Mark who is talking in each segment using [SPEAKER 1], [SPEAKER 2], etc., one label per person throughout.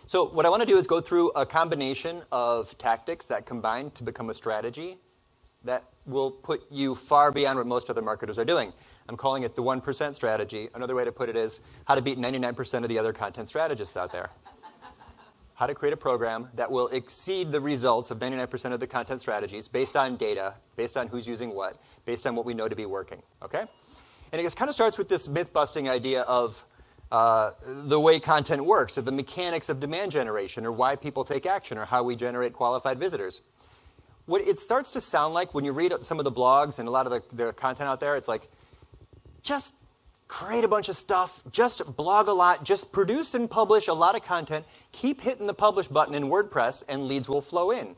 [SPEAKER 1] So what I want to do is go through a combination of tactics that combine to become a strategy that will put you far beyond what most other marketers are doing. I'm calling it the 1% strategy. Another way to put it is how to beat 99% of the other content strategists out there. How to create a program that will exceed the results of 99% of the content strategies based on data, based on who's using what, based on what we know to be working. Okay? And it kind of starts with this myth-busting idea of the way content works, or the mechanics of demand generation, or why people take action, or how we generate qualified visitors. What it starts to sound like when you read some of the blogs and a lot of the content out there, it's like, just create a bunch of stuff, just blog a lot, just produce and publish a lot of content, keep hitting the publish button in WordPress, and leads will flow in.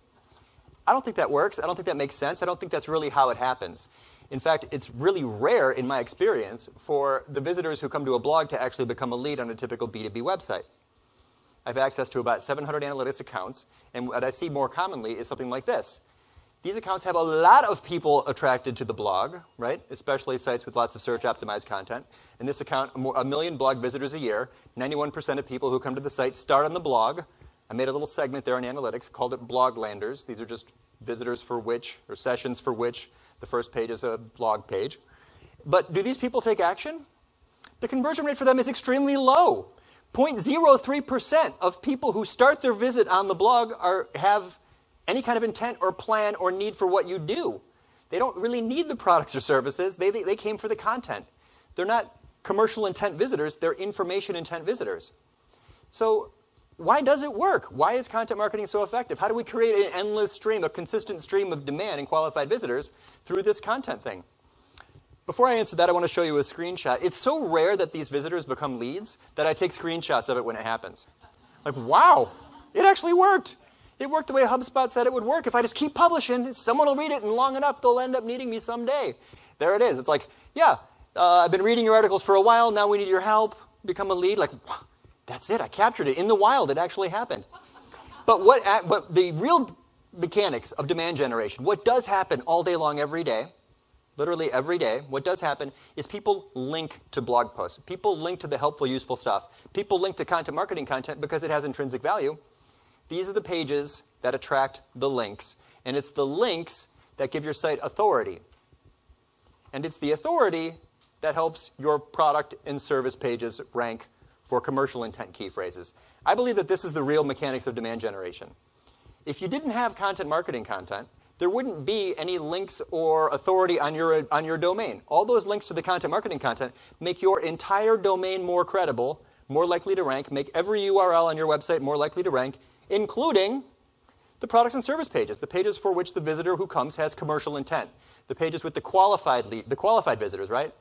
[SPEAKER 1] I don't think that works. I don't think that makes sense. I don't think that's really how it happens. In fact, it's really rare in my experience for the visitors who come to a blog to actually become a lead on a typical B2B website. I have access to about 700 analytics accounts, and what I see more commonly is something like this. These accounts have a lot of people attracted to the blog, right? Especially sites with lots of search-optimized content. In this account, 1 million blog visitors a year. 91% of people who come to the site start on the blog. I made a little segment there in analytics, called it Bloglanders. These are just visitors for which, or sessions for which, the first page is a blog page. But do these people take action? The conversion rate for them is extremely low. 0.03% of people who start their visit on the blog have any kind of intent or plan or need for what you do. They don't really need the products or services. They came for the content. They're not commercial intent visitors. They're information intent visitors. So why does it work? Why is content marketing so effective? How do we create an endless stream, a consistent stream of demand and qualified visitors through this content thing? Before I answer that, I want to show you a screenshot. It's so rare that these visitors become leads that I take screenshots of it when it happens. Like, wow, it actually worked. It worked the way HubSpot said it would work. If I just keep publishing, someone will read it, and long enough, they'll end up needing me someday. There it is. It's like, yeah, I've been reading your articles for a while. Now we need your help. Become a lead. Like, that's it. I captured it. In the wild, it actually happened. But the real mechanics of demand generation, what does happen all day long every day, literally every day, what does happen is people link to blog posts. People link to the helpful, useful stuff. People link to content marketing content because it has intrinsic value. These are the pages that attract the links. And it's the links that give your site authority. And it's the authority that helps your product and service pages rank for commercial intent key phrases. I believe that this is the real mechanics of demand generation. If you didn't have content marketing content, there wouldn't be any links or authority on your domain. All those links to the content marketing content make your entire domain more credible, more likely to rank, make every URL on your website more likely to rank, including the products and service pages, the pages for which the visitor who comes has commercial intent, the pages with the qualified visitors, right?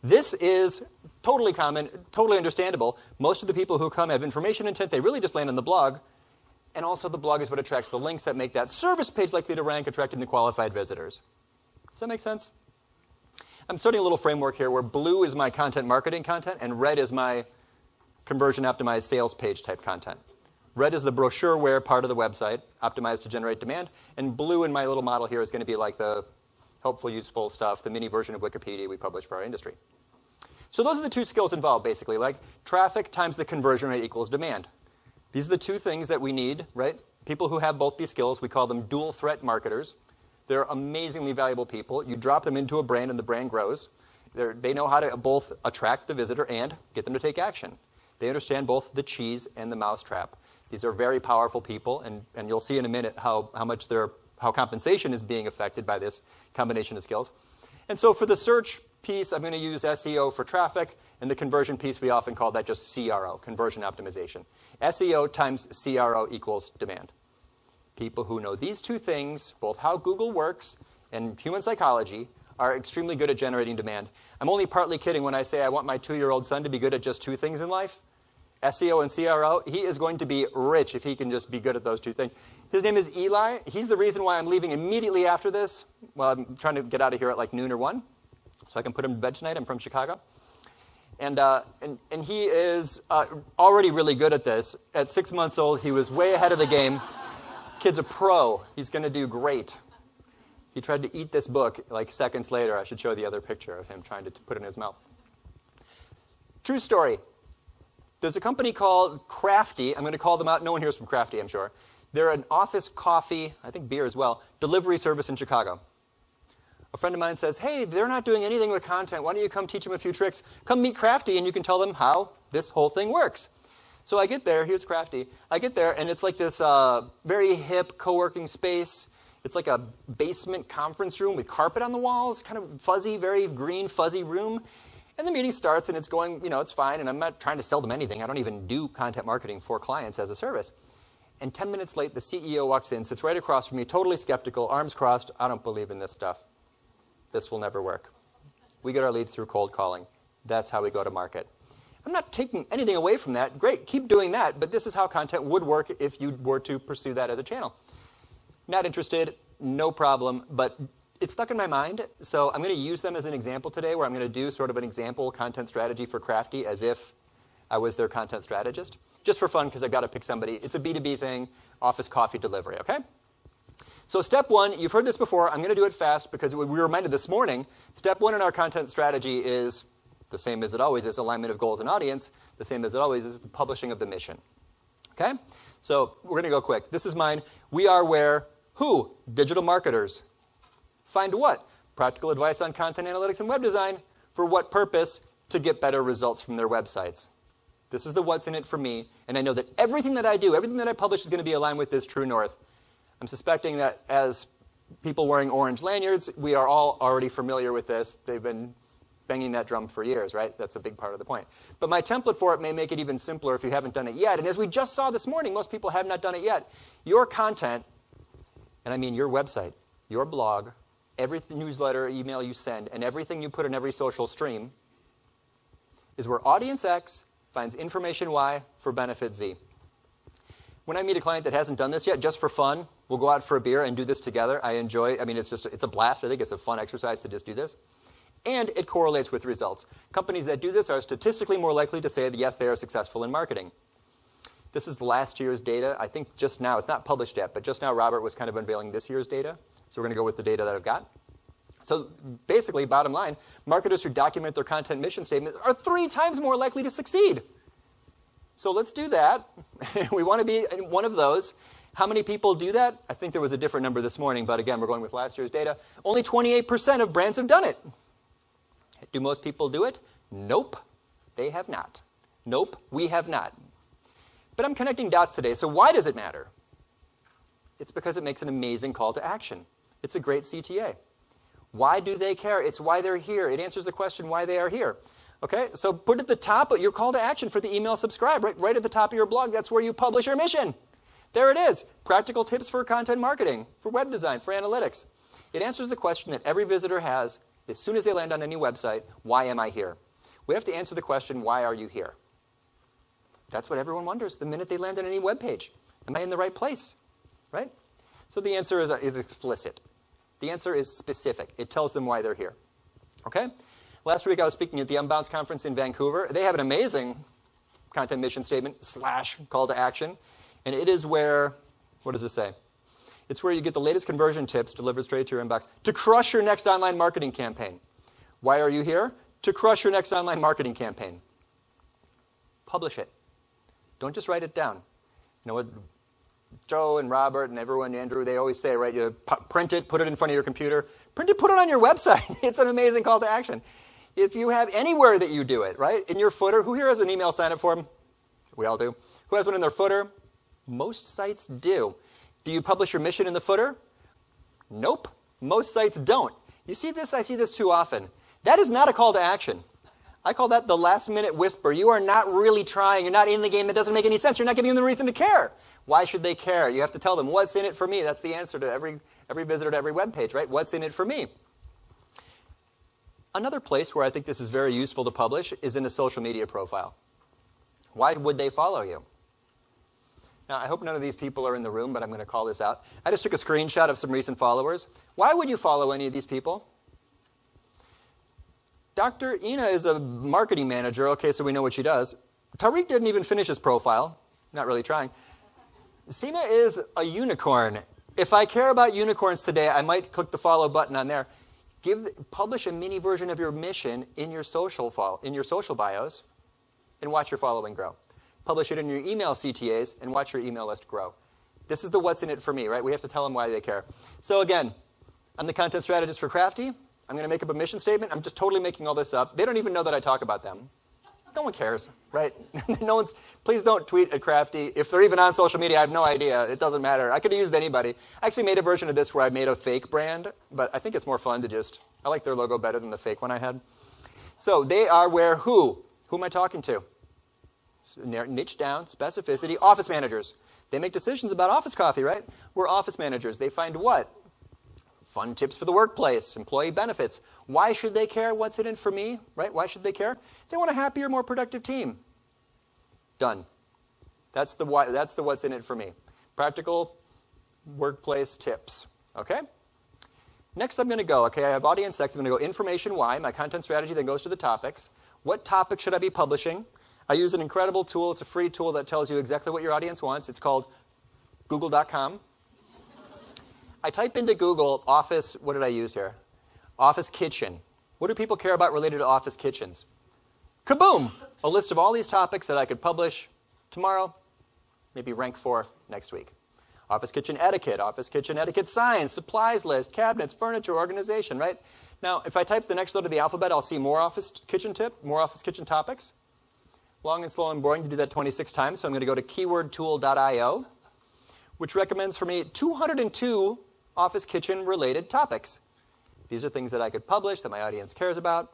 [SPEAKER 1] This is totally common, totally understandable. Most of the people who come have information intent. They really just land on the blog. And also the blog is what attracts the links that make that service page likely to rank, attracting the qualified visitors. Does that make sense? I'm starting a little framework here where blue is my content marketing content and red is my conversion optimized sales page type content. Red is the brochureware part of the website, optimized to generate demand. And blue in my little model here is going to be like the helpful, useful stuff, the mini version of Wikipedia we publish for our industry. So those are the two skills involved, basically, like traffic times the conversion rate equals demand. These are the two things that we need, right? People who have both these skills, we call them dual threat marketers. They're amazingly valuable people. You drop them into a brand and the brand grows. They know how to both attract the visitor and get them to take action. They understand both the cheese and the mousetrap. These are very powerful people, and you'll see in a minute how compensation is being affected by this combination of skills. And so for the search piece, I'm going to use SEO for traffic, and the conversion piece, we often call that just CRO, conversion optimization. SEO times CRO equals demand. People who know these two things, both how Google works and human psychology, are extremely good at generating demand. I'm only partly kidding when I say I want my 2-year-old son to be good at just two things in life. SEO and CRO, he is going to be rich if he can just be good at those two things. His name is Eli. He's the reason why I'm leaving immediately after this. Well, I'm trying to get out of here at like noon or 1, so I can put him to bed tonight. I'm from Chicago. And he is already really good at this. At 6 months old, he was way ahead of the game. Kid's a pro. He's going to do great. He tried to eat this book like seconds later. I should show the other picture of him trying to put it in his mouth. True story. There's a company called Crafty. I'm going to call them out. No one here is from Crafty, I'm sure. They're an office coffee, I think beer as well, delivery service in Chicago. A friend of mine says, hey, they're not doing anything with content. Why don't you come teach them a few tricks? Come meet Crafty and you can tell them how this whole thing works. So I get there. Here's Crafty. I get there, and it's like this very hip co-working space. It's like a basement conference room with carpet on the walls, kind of fuzzy, very green, fuzzy room. And the meeting starts, and it's going, it's fine, and I'm not trying to sell them anything. I don't even do content marketing for clients as a service. And 10 minutes late, the CEO walks in, sits right across from me, totally skeptical, arms crossed. I don't believe in this stuff. This will never work. We get our leads through cold calling. That's how we go to market. I'm not taking anything away from that. Great, keep doing that, but this is how content would work if you were to pursue that as a channel. Not interested, no problem, but it's stuck in my mind, so I'm going to use them as an example today where I'm going to do sort of an example content strategy for Crafty as if I was their content strategist. Just for fun, because I've got to pick somebody. It's a B2B thing, office coffee delivery, okay? So step one, you've heard this before. I'm going to do it fast because we were reminded this morning. Step one in our content strategy is the same as it always is, alignment of goals and audience. The same as it always is, the publishing of the mission. Okay? So we're going to go quick. This is mine. We are where? Who? Digital marketers. Find what? Practical advice on content analytics and web design. For what purpose? To get better results from their websites. This is the what's in it for me. And I know that everything that I do, everything that I publish is going to be aligned with this true north. I'm suspecting that as people wearing orange lanyards, we are all already familiar with this. They've been banging that drum for years, right? That's a big part of the point. But my template for it may make it even simpler if you haven't done it yet. And as we just saw this morning, most people have not done it yet. Your content, and I mean your website, your blog, every newsletter, email you send, and everything you put in every social stream is where audience X finds information Y for benefit Z. When I meet a client that hasn't done this yet, just for fun, we'll go out for a beer and do this together. I enjoy, it's a blast. I think it's a fun exercise to just do this. And it correlates with results. Companies that do this are statistically more likely to say that, yes, they are successful in marketing. This is last year's data. I think just now, it's not published yet, but just now Robert was kind of unveiling this year's data. So we're going to go with the data that I've got. So basically, bottom line, marketers who document their content mission statement are 3 times more likely to succeed. So let's do that. We want to be one of those. How many people do that? I think there was a different number this morning, but again, we're going with last year's data. Only 28% of brands have done it. Do most people do it? Nope, they have not. Nope, we have not. But I'm connecting dots today, so why does it matter? It's because it makes an amazing call to action. It's a great CTA. Why do they care? It's why they're here. It answers the question why they are here. Okay, so put at the top of your call to action for the email subscribe, right at the top of your blog. That's where you publish your mission. There it is. Practical tips for content marketing, for web design, for analytics. It answers the question that every visitor has as soon as they land on any website, why am I here? We have to answer the question, why are you here? That's what everyone wonders the minute they land on any web page. Am I in the right place? Right? So the answer is explicit. The answer is specific. It tells them why they're here. Okay? Last week I was speaking at the Unbounce conference in Vancouver. They have an amazing content mission statement / call to action. And it is where, what does it say? It's where you get the latest conversion tips delivered straight to your inbox to crush your next online marketing campaign. Why are you here? To crush your next online marketing campaign. Publish it. Don't just write it down. You know what Joe and Robert and everyone, Andrew, they always say, right? You print it, put it in front of your computer. Print it, put it on your website. It's an amazing call to action. If you have anywhere that you do it, right? In your footer, who here has an email sign-up form? We all do. Who has one in their footer? Most sites do. Do you publish your mission in the footer? Nope. Most sites don't. You see this? I see this too often. That is not a call to action. I call that the last-minute whisper. You are not really trying. You're not in the game. That doesn't make any sense. You're not giving them the reason to care. Why should they care? You have to tell them, what's in it for me? That's the answer to every visitor to every web page, right? What's in it for me? Another place where I think this is very useful to publish is in a social media profile. Why would they follow you? Now, I hope none of these people are in the room, but I'm going to call this out. I just took a screenshot of some recent followers. Why would you follow any of these people? Dr. Ina is a marketing manager. Okay, so we know what she does. Tariq didn't even finish his profile. Not really trying. Seema is a unicorn. If I care about unicorns today, I might click the follow button on there. Publish a mini version of your mission in your social bios and watch your following grow. publish it in your email CTAs, and watch your email list grow. This is the what's in it for me, right? We have to tell them why they care. So again, I'm the content strategist for Crafty. I'm going to make up a mission statement. I'm just totally making all this up. They don't even know that I talk about them. No one cares, right? Please don't tweet at Crafty. If they're even on social media, I have no idea. It doesn't matter. I could have used anybody. I actually made a version of this where I made a fake brand, but I think it's more fun to just, I like their logo better than the fake one I had. So they are where who? Who am I talking to? Niche down, specificity, office managers. They make decisions about office coffee, right? We're office managers. They find what? Fun tips for the workplace, employee benefits. Why should they care? What's in it for me, right? Why should they care? They want a happier, more productive team. Done. That's the why. That's the what's in it for me. Practical workplace tips, okay? Next I'm going to go, okay, I have audience X. I'm going to go information Y, my content strategy, then goes to the topics. What topic should I be publishing? I use an incredible tool. It's a free tool that tells you exactly what your audience wants. It's called google.com. I type into Google office, what did I use here? Office kitchen. What do people care about related to office kitchens? Kaboom! A list of all these topics that I could publish tomorrow, maybe rank for next week. Office kitchen etiquette signs, supplies list, cabinets, furniture, organization, right? Now, if I type the next letter of the alphabet, I'll see more office kitchen topics. Long and slow and boring to do that 26 times, so I'm going to go to keywordtool.io, which recommends for me 202 office kitchen related topics. These are things that I could publish that my audience cares about.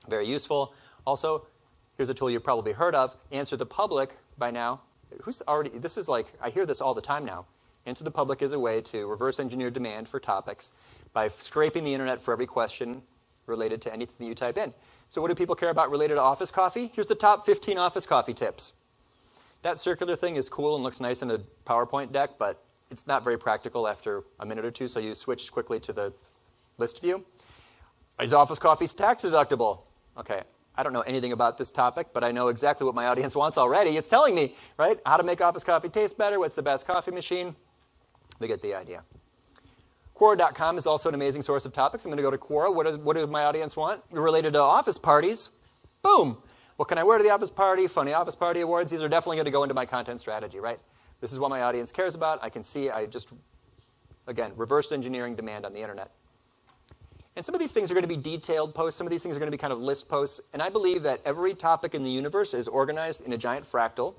[SPEAKER 1] Very useful. Also, here's a tool you've probably heard of, Answer the Public by now. This is like, I hear this all the time now. Answer the Public is a way to reverse engineer demand for topics by scraping the internet for every question related to anything that you type in. So what do people care about related to office coffee? Here's the top 15 office coffee tips. That circular thing is cool and looks nice in a PowerPoint deck, but it's not very practical after a minute or two, so you switch quickly to the list view. Is office coffee tax deductible? Okay, I don't know anything about this topic, but I know exactly what my audience wants already. It's telling me, right? How to make office coffee taste better, what's the best coffee machine. They get the idea. Quora.com is also an amazing source of topics. I'm going to go to Quora. What does my audience want? Related to office parties. Boom. What can I wear to the office party? Funny office party awards. These are definitely going to go into my content strategy, right? This is what my audience cares about. I can see I just, again, reverse engineering demand on the internet. And some of these things are going to be detailed posts. Some of these things are going to be kind of list posts. And I believe that every topic in the universe is organized in a giant fractal.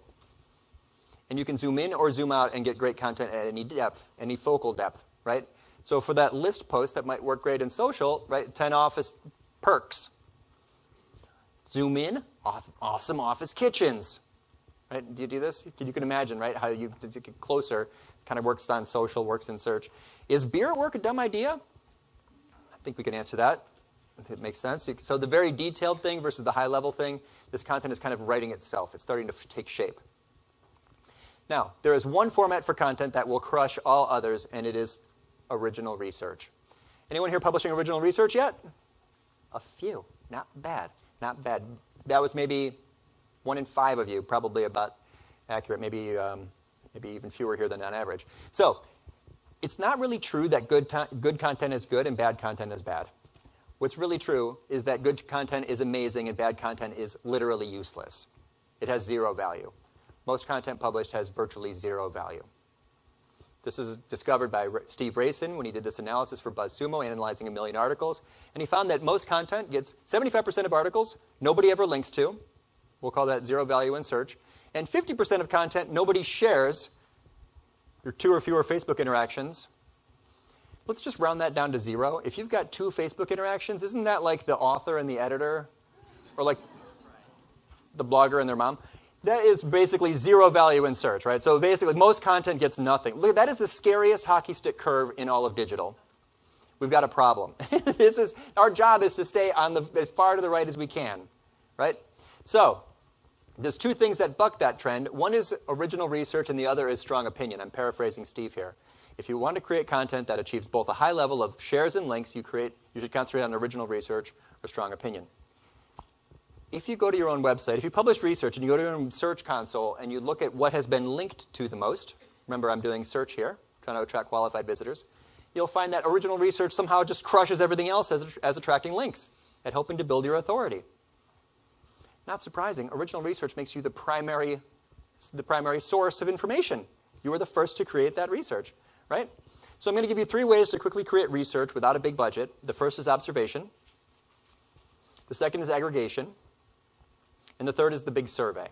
[SPEAKER 1] And you can zoom in or zoom out and get great content at any depth, any focal depth, right? So for that list post that might work great in social, right? 10 office perks. Zoom in, awesome office kitchens. Right? Do you do this? You can imagine, right, how you get closer, kind of works on social, works in search. Is beer at work a dumb idea? I think we can answer that. It makes sense. So the very detailed thing versus the high-level thing, this content is kind of writing itself. It's starting to take shape. Now, there is one format for content that will crush all others, and it is original research. Anyone here publishing original research yet? A few. Not bad. Not bad. That was maybe 1 in 5 of you, probably about accurate, maybe even fewer here than on average. So it's not really true that good content is good and bad content is bad. What's really true is that good content is amazing and bad content is literally useless. It has 0 value. Most content published has virtually 0 value. This is discovered by Steve Rayson when he did this analysis for Buzzsumo, analyzing 1 million articles. And he found that most content gets 75% of articles nobody ever links to. We'll call that 0 value in search. And 50% of content nobody shares. There are 2 or fewer Facebook interactions. Let's just round that down to 0. If you've got 2 Facebook interactions, isn't that like the author and the editor? Or like the blogger and their mom? That is basically 0 value in search, right? So basically, most content gets nothing. Look, that is the scariest hockey stick curve in all of digital. We've got a problem. Our job is to stay on as far to the right as we can, right? So there's 2 things that buck that trend. One is original research, and the other is strong opinion. I'm paraphrasing Steve here. If you want to create content that achieves both a high level of shares and links, you should concentrate on original research or strong opinion. If you go to your own website, if you publish research and you go to your own search console and you look at what has been linked to the most, remember I'm doing search here, trying to attract qualified visitors, you'll find that original research somehow just crushes everything else as attracting links and helping to build your authority. Not surprising, original research makes you the primary the primary source of information. You were the first to create that research, right? So I'm going to give you 3 ways to quickly create research without a big budget. The first is observation. The second is aggregation. And the third is the big survey.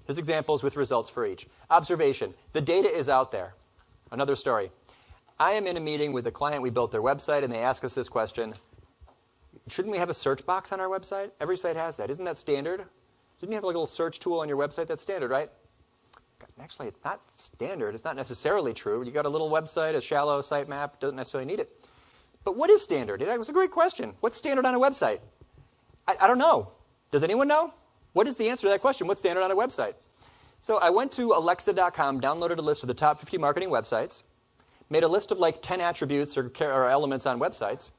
[SPEAKER 1] Here's examples with results for each. Observation. The data is out there. Another story. I am in a meeting with a client. We built their website, and they ask us this question. Shouldn't we have a search box on our website? Every site has that. Isn't that standard? Didn't you have a little search tool on your website? That's standard, right? Actually, it's not standard. It's not necessarily true. You got a little website, a shallow sitemap, doesn't necessarily need it. But what is standard? It was a great question. What's standard on a website? I don't know. Does anyone know? What is the answer to that question? What's standard on a website? So I went to alexa.com, downloaded a list of the top 50 marketing websites, made a list of like 10 attributes or elements on websites,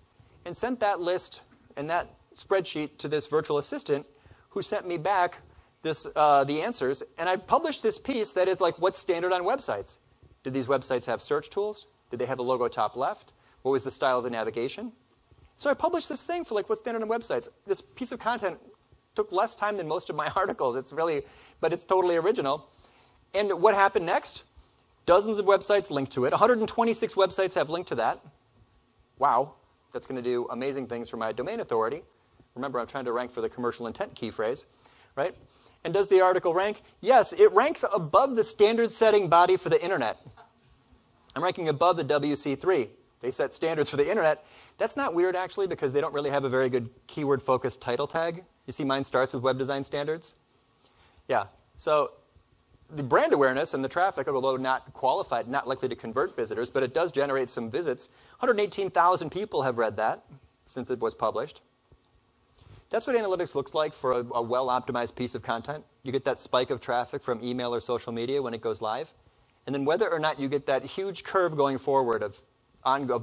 [SPEAKER 1] and sent that list and that spreadsheet to this virtual assistant who sent me back the answers. And I published this piece that is like, what's standard on websites? Did these websites have search tools? Did they have the logo top left? What was the style of the navigation? So I published this thing for like, what's standard on websites? This piece of content took less time than most of my articles. But it's totally original. And what happened next? Dozens of websites linked to it. 126 websites have linked to that. Wow. That's going to do amazing things for my domain authority. Remember, I'm trying to rank for the commercial intent key phrase, right? And does the article rank? Yes, it ranks above the standard setting body for the internet. I'm ranking above the WC3. They set standards for the internet. That's not weird, actually, because they don't really have a very good keyword-focused title tag. You see mine starts with web design standards? Yeah. So the brand awareness and the traffic, although not qualified, not likely to convert visitors, but it does generate some visits. 118,000 people have read that since it was published. That's what analytics looks like for a well-optimized piece of content. You get that spike of traffic from email or social media when it goes live. And then whether or not you get that huge curve going forward of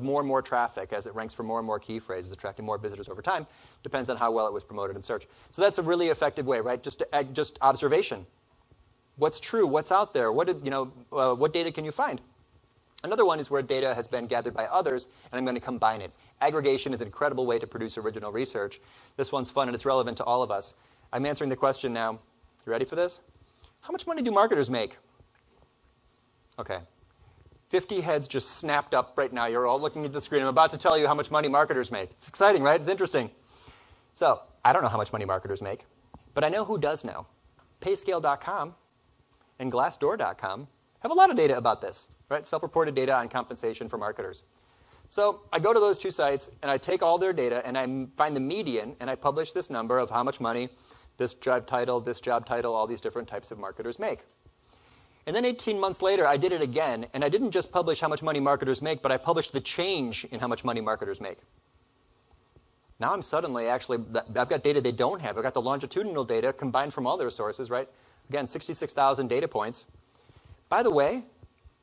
[SPEAKER 1] more and more traffic as it ranks for more and more key phrases, attracting more visitors over time, depends on how well it was promoted in search. So that's a really effective way, right? Just observation. What's true? What's out there? What data can you find? Another one is where data has been gathered by others, and I'm going to combine it. Aggregation is an incredible way to produce original research. This one's fun, and it's relevant to all of us. I'm answering the question now. You ready for this? How much money do marketers make? Okay. 50 heads just snapped up right now. You're all looking at the screen. I'm about to tell you how much money marketers make. It's exciting, right? It's interesting. So I don't know how much money marketers make, but I know who does know. Payscale.com and Glassdoor.com have a lot of data about this, right? Self-reported data on compensation for marketers. So I go to those 2 sites, and I take all their data, and I find the median, and I publish this number of how much money this job title, all these different types of marketers make. And then 18 months later, I did it again, and I didn't just publish how much money marketers make, but I published the change in how much money marketers make. Now I'm suddenly I've got data they don't have. I've got the longitudinal data combined from all their sources, right? Again, 66,000 data points. By the way,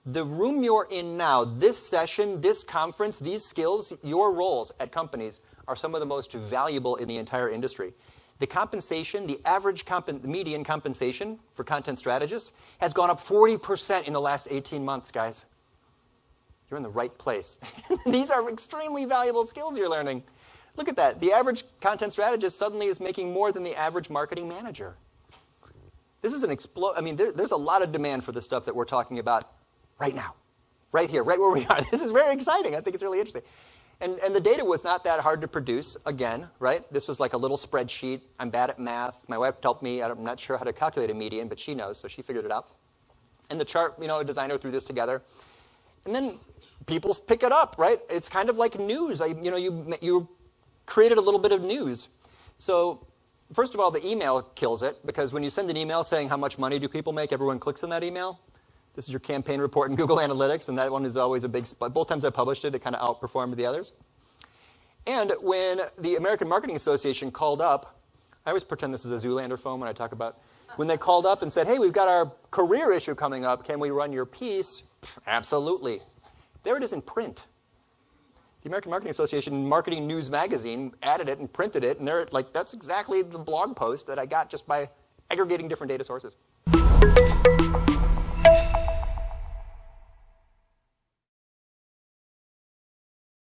[SPEAKER 1] the room you're in now, this session, this conference, these skills, your roles at companies are some of the most valuable in the entire industry. The compensation, the average median compensation for content strategists has gone up 40% in the last 18 months, guys. You're in the right place. These are extremely valuable skills you're learning. Look at that. The average content strategist suddenly is making more than the average marketing manager. This is there's a lot of demand for the stuff that we're talking about right now, right here, right where we are. This is very exciting. I think it's really interesting. And the data was not that hard to produce, again, right? This was like a little spreadsheet. I'm bad at math. My wife helped me. I'm not sure how to calculate a median, but she knows, so she figured it out. And the chart, a designer threw this together. And then people pick it up, right? It's kind of like news. You created a little bit of news. So first of all, the email kills it, because when you send an email saying how much money do people make, everyone clicks on that email. This is your campaign report in Google Analytics, and that one is always a big spike. Both times I published it, it kind of outperformed the others. And when the American Marketing Association called up, I always pretend this is a Zoolander phone when I talk about, when they called up and said, hey, we've got our career issue coming up, can we run your piece? Absolutely. There it is in print. The American Marketing Association Marketing News Magazine added it and printed it, and that's exactly the blog post that I got just by aggregating different data sources.